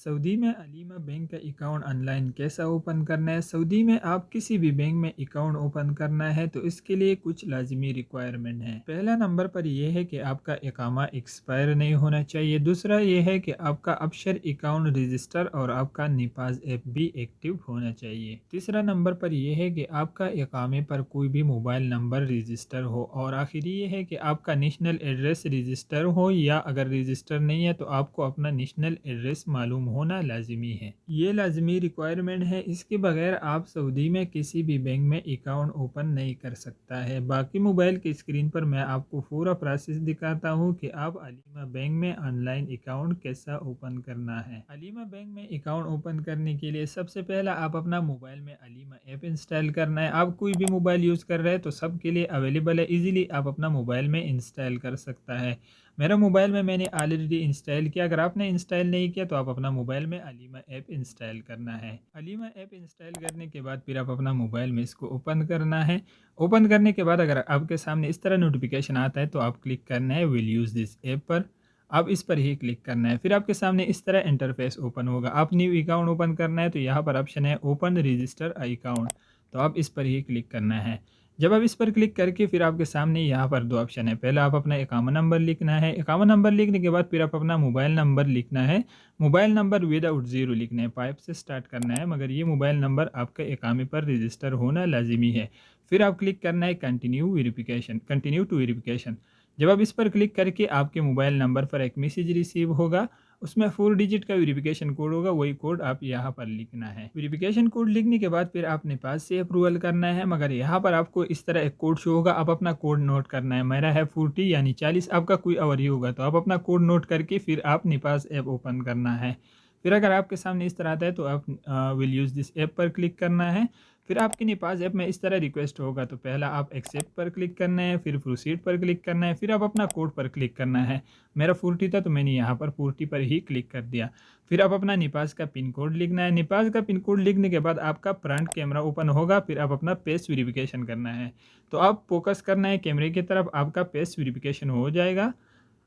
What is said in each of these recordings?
Saudi में Aleema bank का account online कैसा ओपन करना है। सऊदी में आप किसी भी बैंक में अकाउंट ओपन करना है तो इसके लिए कुछ लाजमी रिक्वायरमेंट है। पहला नंबर पर यह है कि आपका इकामा एक्सपायर नहीं होना चाहिए। दूसरा यह है कि आपका अबशर अकाउंट रजिस्टर और आपका निपाज ऐप भी एक्टिव होना चाहिए। तीसरा नंबर पर यह है कि आपका इकामे पर कोई भी मोबाइल नंबर रजिस्टर हो। और आखिरी ये है कि आपका नेशनल एड्रेस रजिस्टर हो, या अगर रजिस्टर नहीं है तो आपको अपना नेशनल एड्रेस मालूम होना लाजमी है। ये लाजमी रिक्वायरमेंट है, इसके बगैर आप सऊदी में किसी भी बैंक में अकाउंट ओपन नहीं कर सकता है। बाकी मोबाइल की स्क्रीन पर मैं आपको पूरा प्रोसेस दिखाता हूँ कि आप अलीमा बैंक में ऑनलाइन अकाउंट कैसा ओपन करना है। अलीमा बैंक में अकाउंट ओपन करने के लिए सबसे पहला आप अपना मोबाइल में अलीमा ऐप इंस्टॉल करना है। आप कोई भी मोबाइल यूज़ कर रहे हैं तो सबके लिए अवेलेबल है, इजीली आप अपना मोबाइल में इंस्टॉल कर सकता है। मेरा मोबाइल में मैंने ऑलरेडी इंस्टॉल किया। अगर आपने इंस्टॉल नहीं किया तो आप अपना मोबाइल में अलीमा ऐप इंस्टॉल करना है। अलीमा ऐप इंस्टॉल करने के बाद फिर आप अपना मोबाइल में इसको ओपन करना है। ओपन करने के बाद अगर आपके सामने इस तरह नोटिफिकेशन आता है तो आप क्लिक करना है विल यूज़ दिस ऐप पर। आप इस पर ही क्लिक करना है, फिर आपके सामने इस तरह इंटरफेस ओपन होगा। आप न्यू अकाउंट ओपन करना है तो यहाँ पर ऑप्शन है ओपन रजिस्टर अकाउंट, तो आप इस पर ही क्लिक करना है। जब आप इस पर क्लिक करके फिर आपके सामने यहाँ पर दो ऑप्शन है। पहला आप अपना इकामा नंबर लिखना है। इकामा नंबर लिखने के बाद फिर आप अपना मोबाइल नंबर लिखना है। मोबाइल नंबर विदाउट ज़ीरो लिखना है, 5 से स्टार्ट करना है, मगर ये मोबाइल नंबर आपके इकामे पर रजिस्टर होना लाजिमी है। फिर आप क्लिक करना है कंटिन्यू टू वेरिफिकेशन। जब आप इस पर क्लिक करके आपके मोबाइल नंबर पर एक मैसेज रिसीव होगा, उसमें 4 डिजिट का वेरिफिकेशन कोड होगा, वही कोड आप यहाँ पर लिखना है। वेरिफिकेशन कोड लिखने के बाद फिर आपने पास से अप्रूवल करना है, मगर यहाँ पर आपको इस तरह एक कोड शो होगा। आप अपना कोड नोट करना है। मेरा है 40 यानी 40, आपका कोई और ही होगा, तो आप अपना कोड नोट करके फिर आप निपास ऐप ओपन करना है। फिर अगर आपके सामने इस तरह आता है तो आप विल यूज़ दिस ऐप पर क्लिक करना है। फिर आपके निपास ऐप में इस तरह रिक्वेस्ट होगा, तो पहला आप एक्सेप्ट पर क्लिक करना है, फिर प्रोसीड पर क्लिक करना है, फिर आप अपना कोड पर क्लिक करना है। मेरा 40 था तो मैंने यहाँ पर 40 पर ही क्लिक कर दिया। फिर आप अपना निपास का पिन कोड लिखना है। निपास का पिन कोड लिखने के बाद आपका फ्रंट कैमरा ओपन होगा, फिर आप अपना फेस वेरिफिकेशन करना है। तो आप फोकस करना है कैमरे की तरफ, आपका फेस वेरिफिकेशन हो जाएगा।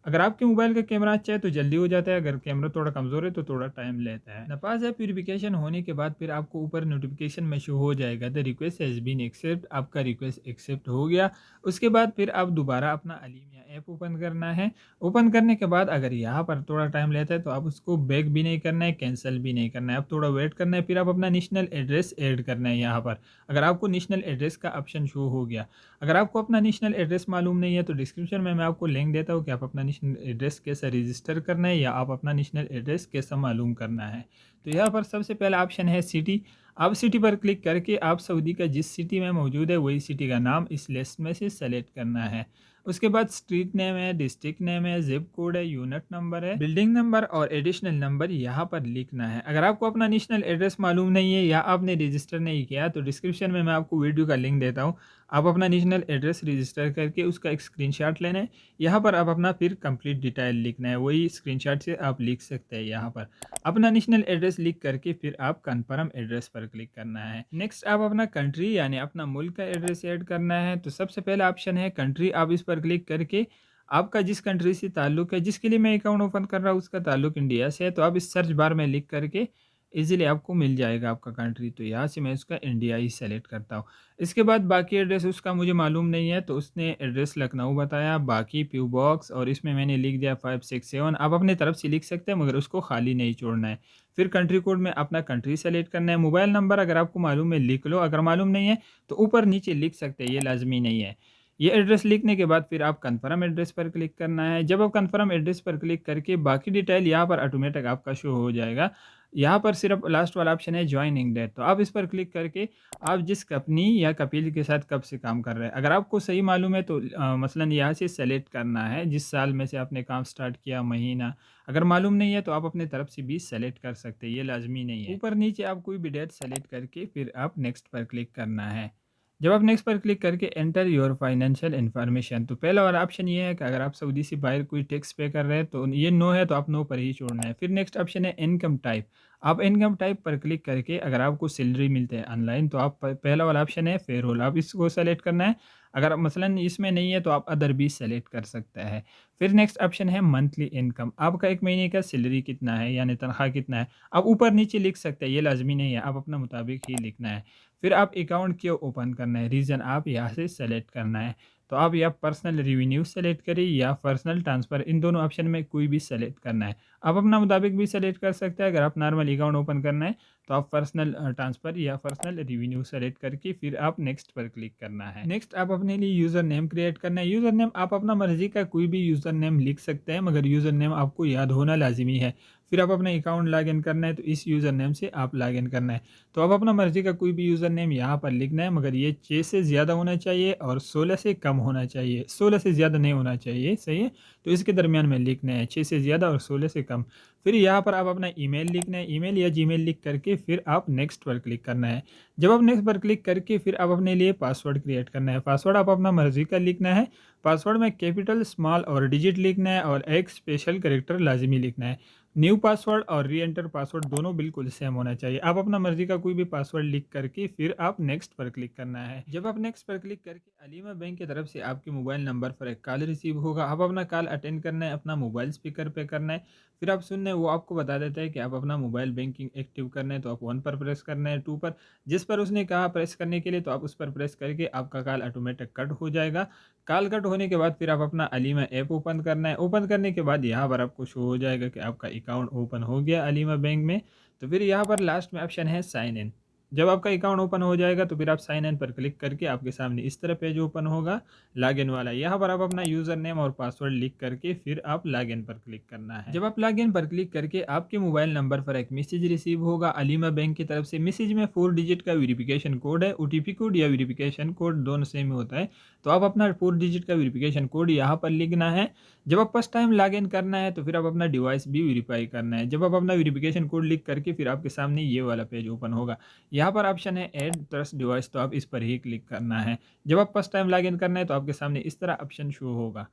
अगर आपके मोबाइल का कैमरा अच्छा है तो जल्दी हो जाता है, अगर कैमरा थोड़ा कमज़ोर है तो थोड़ा टाइम लेता है। नपास ऐप वेरिफिकेशन होने के बाद फिर आपको ऊपर नोटिफिकेशन में शो हो जाएगा the request has been accept, आपका रिक्वेस्ट एक्सेप्ट हो गया। उसके बाद फिर आप दोबारा अपना अलीमिया ऐप ओपन करना है। ओपन करने के बाद अगर यहाँ पर थोड़ा टाइम लेता है तो आप उसको बैक भी नहीं करना है, कैंसिल भी नहीं करना है, आप थोड़ा वेट करना है। फिर आप अपना नेशनल एड्रेस ऐड करना है यहाँ पर। अगर आपको नेशनल एड्रेस का ऑप्शन शो हो गया, अगर आपको अपना नेशनल एड्रेस मालूम नहीं है तो डिस्क्रिप्शन में मैं आपको लिंक देता हूँ कि आप अपना नेशनल एड्रेस कैसे रजिस्टर करना है, या आप अपना नेशनल एड्रेस कैसा मालूम करना है। तो यहाँ पर सबसे पहला ऑप्शन है सिटी। आप सिटी पर क्लिक करके आप सऊदी का जिस सिटी में मौजूद है वही सिटी का नाम इस लिस्ट में से सेलेक्ट करना है। उसके बाद स्ट्रीट नेम है, डिस्ट्रिक्ट नेम है, जिप कोड है, यूनिट नंबर है, बिल्डिंग नंबर और एडिशनल नंबर यहाँ पर लिखना है। अगर आपको अपना नेशनल एड्रेस मालूम नहीं है या आपने रजिस्टर नहीं किया तो डिस्क्रिप्शन में मैं आपको वीडियो का लिंक देता हूँ। आप अपना नेशनल एड्रेस रजिस्टर करके उसका एक स्क्रीनशॉट लेना है। यहाँ पर आप अपना फिर कंप्लीट डिटेल लिखना है, वही स्क्रीनशॉट से आप लिख सकते हैं। यहाँ पर अपना नेशनल एड्रेस लिख करके फिर आप कन्फर्म एड्रेस पर क्लिक करना है। नेक्स्ट आप अपना कंट्री यानी अपना मुल्क का एड्रेस ऐड करना है। तो सबसे पहला ऑप्शन है कंट्री। आप इस पर क्लिक करके आपका जिस कंट्री से ताल्लुक़ है, जिसके लिए मैं अकाउंट ओपन कर रहा हूँ उसका ताल्लुक़ इंडिया से है, तो आप इस सर्च बार में लिख करके इजीली आपको मिल जाएगा आपका कंट्री। तो यहाँ से मैं उसका इंडिया ही सेलेक्ट करता हूँ। इसके बाद बाकी एड्रेस उसका मुझे मालूम नहीं है, तो उसने एड्रेस लखनऊ बताया, बाकी पी बॉक्स, और इसमें मैंने लिख दिया 567। आप अपने तरफ से लिख सकते हैं मगर उसको खाली नहीं छोड़ना है। फिर कंट्री कोड में अपना कंट्री सेलेक्ट करना है। मोबाइल नंबर अगर आपको मालूम है लिख लो, अगर मालूम नहीं है तो ऊपर नीचे लिख सकते हैं, ये लाजमी नहीं है। ये एड्रेस लिखने के बाद फिर आप कन्फर्म एड्रेस पर क्लिक करना है। जब आप कन्फर्म एड्रेस पर क्लिक करके बाकी डिटेल यहाँ पर ऑटोमेटिक आपका शो हो जाएगा। यहाँ पर सिर्फ लास्ट वाला ऑप्शन है जॉइनिंग डेट, तो आप इस पर क्लिक करके आप जिस कंपनी या कपील के साथ कब से काम कर रहे हैं, अगर आपको सही मालूम है तो मसलन यहाँ से सेलेक्ट करना है जिस साल में से आपने काम स्टार्ट किया, महीना। अगर मालूम नहीं है तो आप अपने तरफ से भी सेलेक्ट कर सकते हैं, ये लाजमी नहीं है। ऊपर नीचे आप कोई भी डेट सेलेक्ट करके फिर आप नेक्स्ट पर क्लिक करना है। जब आप नेक्स्ट पर क्लिक करके एंटर योर फाइनेंशियल इन्फॉर्मेशन, तो पहला वाला ऑप्शन ये है कि अगर आप सऊदी से बाहर कोई टैक्स पे कर रहे हैं तो ये नो है, तो आप नो पर ही छोड़ना है। फिर नेक्स्ट ऑप्शन है इनकम टाइप। आप इनकम टाइप पर क्लिक करके अगर आपको सैलरी मिलते हैं ऑनलाइन तो आप पहला वाला ऑप्शन है पेरोल, आप इसको सेलेक्ट करना है। अगर मसलन इसमें नहीं है तो आप अदर भी सेलेक्ट कर सकते हैं। फिर नेक्स्ट ऑप्शन है मंथली इनकम, आपका 1 महीने का सैलरी कितना है यानी तनख्वाह कितना है। आप ऊपर-नीचे लिख सकते हैं, ये लाज़मी नहीं है, आप अपने मुताबिक ही लिखना है। फिर आप अकाउंट क्यों ओपन करना है, रीज़न आप यहाँ से सेलेक्ट करना है। तो आप या पर्सनल रेवेन्यू सेलेक्ट करिए या पर्सनल ट्रांसफ़र, इन दोनों ऑप्शन में कोई भी सेलेक्ट करना है। आप अपना मुताबिक भी सेलेक्ट कर सकते हैं। अगर आप नॉर्मल अकाउंट ओपन करना है तो आप पर्सनल ट्रांसफ़र या पर्सनल रेवेन्यू सेलेक्ट करके फिर आप नेक्स्ट पर क्लिक करना है। नेक्स्ट आप अपने लिए यूज़र नेम क्रिएट करना है। यूज़र नेम आप अपना मर्ज़ी का कोई भी यूज़र नेम लिख सकते हैं, मगर यूज़र नेम आपको याद होना लाज़मी है। फिर आप अपना अकाउंट लॉगिन करना है तो इस यूज़र नेम से आप लॉगिन करना है। तो आप अपना मर्ज़ी का कोई भी यूज़र नेम यहाँ पर लिखना है, मगर ये 6 से ज़्यादा होना चाहिए और 16 से कम होना चाहिए। 16 से ज़्यादा नहीं होना चाहिए, सही है? तो इसके दरमियान में लिखना है, 6 से ज़्यादा और 16 से कम। फिर यहाँ पर आप अपना ईमेल लिखना है, ईमेल या जीमेल लिख करके फिर आप नेक्स्ट पर क्लिक करना है। जब आप नेक्स्ट पर क्लिक करके फिर आप अपने लिए पासवर्ड क्रिएट करना है। पासवर्ड आप अपना मर्ज़ी का लिखना है। पासवर्ड में कैपिटल, स्मॉल और डिजिट लिखना है और एक स्पेशल कैरेक्टर लाज़मी लिखना है। न्यू पासवर्ड और री एंटर पासवर्ड दोनों बिल्कुल सेम होना चाहिए। आप अपना मर्ज़ी का कोई भी पासवर्ड लिख करके फिर आप नेक्स्ट पर क्लिक करना है। जब आप नेक्स्ट पर क्लिक करके अलीमा बैंक की तरफ से आपके मोबाइल नंबर पर एक कॉल रिसीव होगा। आप अपना कॉल अटेंड करना है, अपना मोबाइल स्पीकर पे करना है। फिर आप सुनना है, वो आपको बता देता है कि आप अपना मोबाइल बैंकिंग एक्टिव करना है तो आप 1 पर प्रेस करना है, 2 पर, जिस पर उसने कहा प्रेस करने के लिए तो आप उस पर प्रेस करके आपका कॉल ऑटोमेटिक कट हो जाएगा। कॉल कट होने के बाद फिर आप अपना अलीमा ऐप ओपन करना है। ओपन करने के बाद यहाँ पर आपको शो हो जाएगा कि आपका अकाउंट ओपन हो गया अलीमा बैंक में। तो फिर यहाँ पर लास्ट में ऑप्शन है साइन इन। जब आपका अकाउंट ओपन हो जाएगा तो फिर आप साइन इन पर क्लिक करके आपके सामने इस तरह पेज ओपन होगा लॉगिन वाला। यहाँ पर आप अपना यूज़र नेम और पासवर्ड लिख करके फिर आप लॉगिन पर क्लिक करना है। जब आप लॉगिन पर क्लिक करके आपके मोबाइल नंबर पर एक मैसेज रिसीव होगा अलीमा बैंक की तरफ से। मैसेज में 4 डिजिट का वेरिफिकेशन कोड है। ओटीपी कोड या वेरिफिकेशन कोड दोनों सेम ही होता है। तो आप अपना 4 डिजिट का वेरिफिकेशन कोड यहाँ पर लिखना है। जब आप फर्स्ट टाइम लॉगिन करना है तो फिर आप अपना डिवाइस भी वेरीफाई करना है। जब आप अपना वेरिफिकेशन कोड लिख करके फिर आपके सामने ये वाला पेज ओपन होगा। यहाँ पर ऑप्शन है ऐड ट्रस्ट डिवाइस, तो आप इस पर ही क्लिक करना है। जब आप फर्स्ट टाइम लॉगिन करना है तो आपके सामने इस तरह ऑप्शन शो होगा।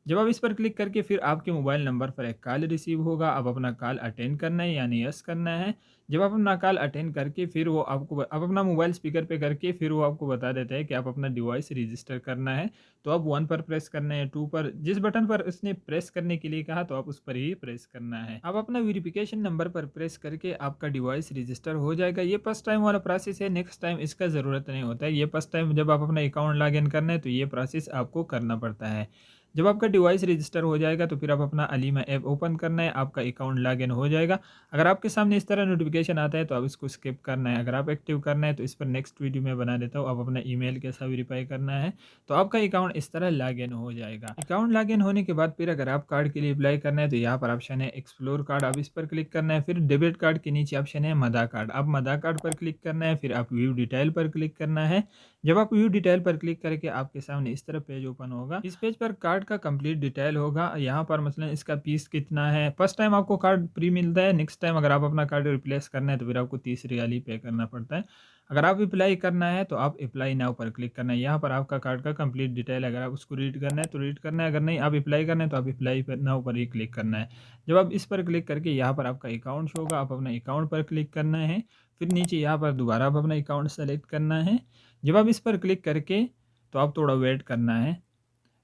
जब आप इस पर क्लिक करके फिर आपके मोबाइल नंबर पर एक कॉल रिसीव होगा। अब अपना कॉल अटेंड करना है यानी यस करना है। जब आप अपना कॉल अटेंड करके फिर वो आपको आप अपना मोबाइल स्पीकर पे करके फिर वो आपको बता देता है कि आप अपना डिवाइस रजिस्टर करना है। तो आप 1 पर प्रेस करना है, 2 पर, जिस बटन पर उसने प्रेस करने के लिए कहा तो आप उस पर ही प्रेस करना है। आप अपना वेरिफिकेशन नंबर पर प्रेस करके आपका डिवाइस रजिस्टर हो जाएगा। ये फर्स्ट टाइम वाला प्रोसेस है, नेक्स्ट टाइम इसका ज़रूरत नहीं होता है। ये फर्स्ट टाइम जब आप अपना अकाउंट लॉगिन करना है तो ये प्रोसेस आपको करना पड़ता है। जब आपका डिवाइस रजिस्टर हो जाएगा तो फिर आप अपना अलीमा ऐप ओपन करना है, आपका अकाउंट लॉगिन हो जाएगा। अगर आपके सामने इस तरह नोटिफिकेशन आता है तो आप इसको स्किप करना है। अगर आप एक्टिव करना है तो इस पर नेक्स्ट वीडियो में बना देता हूँ। आप अपना ईमेल कैसा वेरीफाई करना है तो आपका अकाउंट इस तरह लॉगिन हो जाएगा। अकाउंट लॉगिन होने के बाद फिर अगर आप कार्ड के लिए अप्लाई करना है तो यहाँ पर ऑप्शन है एक्सप्लोर कार्ड, आप इस पर क्लिक करना है। फिर डेबिट कार्ड के नीचे ऑप्शन है मदा कार्ड, आप मदा कार्ड पर क्लिक करना है। फिर आप व्यू डिटेल पर क्लिक करना है। जब आप व्यू डिटेल पर क्लिक करके आपके सामने इस तरह पेज ओपन होगा। इस पेज पर कार्ड का कंप्लीट डिटेल होगा। यहाँ पर मसलन इसका पीस कितना है। फर्स्ट टाइम आपको कार्ड फ्री मिलता है, नेक्स्ट टाइम अगर आप अपना कार्ड रिप्लेस करना है तो फिर आपको 30 रियाल ही पे करना पड़ता है। अगर आप अप्लाई करना है तो आप अप्लाई नाउ पर क्लिक करना है। यहाँ पर आपका कार्ड का कंप्लीट डिटेल, अगर आप उसको रीड करना है तो रीड करना है, अगर नहीं आप अप्लाई करना है तो आप अप्लाई पर नाउ पर ही क्लिक करना है। जब आप इस पर क्लिक करके यहाँ पर आपका अकाउंट शो होगा, आप अपना अकाउंट पर क्लिक करना है। फिर नीचे यहाँ पर दोबारा आप अपना अकाउंट सेलेक्ट करना है। जब आप इस पर क्लिक करके तो आप थोड़ा वेट करना है।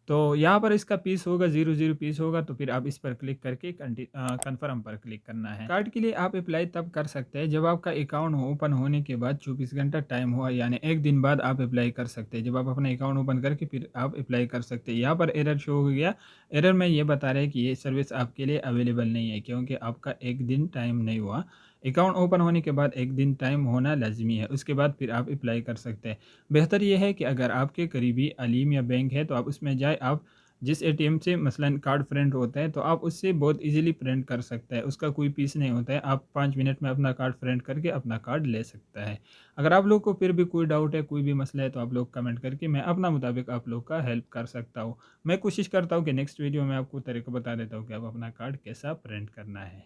तो यहाँ पर इसका पीस होगा 00 पीस होगा, तो फिर आप इस पर क्लिक करके कन्फर्म पर क्लिक करना है। कार्ड के लिए आप अप्लाई तब कर सकते हैं जब आपका अकाउंट ओपन होने के बाद 24 घंटा टाइम हुआ, यानी 1 दिन बाद आप अप्लाई कर सकते हैं। जब आप अपना अकाउंट ओपन करके फिर आप अप्लाई कर सकते हैं। यहाँ पर एरर शो हो गया। एरर में ये बता रहे हैं कि ये सर्विस आपके लिए अवेलेबल नहीं है क्योंकि आपका 1 दिन टाइम नहीं हुआ। अकाउंट ओपन होने के बाद 1 दिन टाइम होना लाजमी है, उसके बाद फिर आप अप्लाई कर सकते हैं। बेहतर यह है कि अगर आपके करीबी अलीम या बैंक है तो आप उसमें जाए। आप जिस एटीएम से मसलन कार्ड प्रिंट होता है तो आप उससे बहुत इजीली प्रिंट कर सकते हैं, उसका कोई फीस नहीं होता है। आप 5 मिनट में अपना कार्ड प्रिंट करके अपना कार्ड ले सकता है। अगर आप लोग को फिर भी कोई डाउट है, कोई भी मसला है तो आप लोग कमेंट करके मैं अपना मुताबिक आप लोग का हेल्प कर सकता हूँ। मैं कोशिश करता हूँ कि नेक्स्ट वीडियो में आपको तरीका बता देता हूँ कि आप अपना कार्ड कैसा प्रिंट करना है।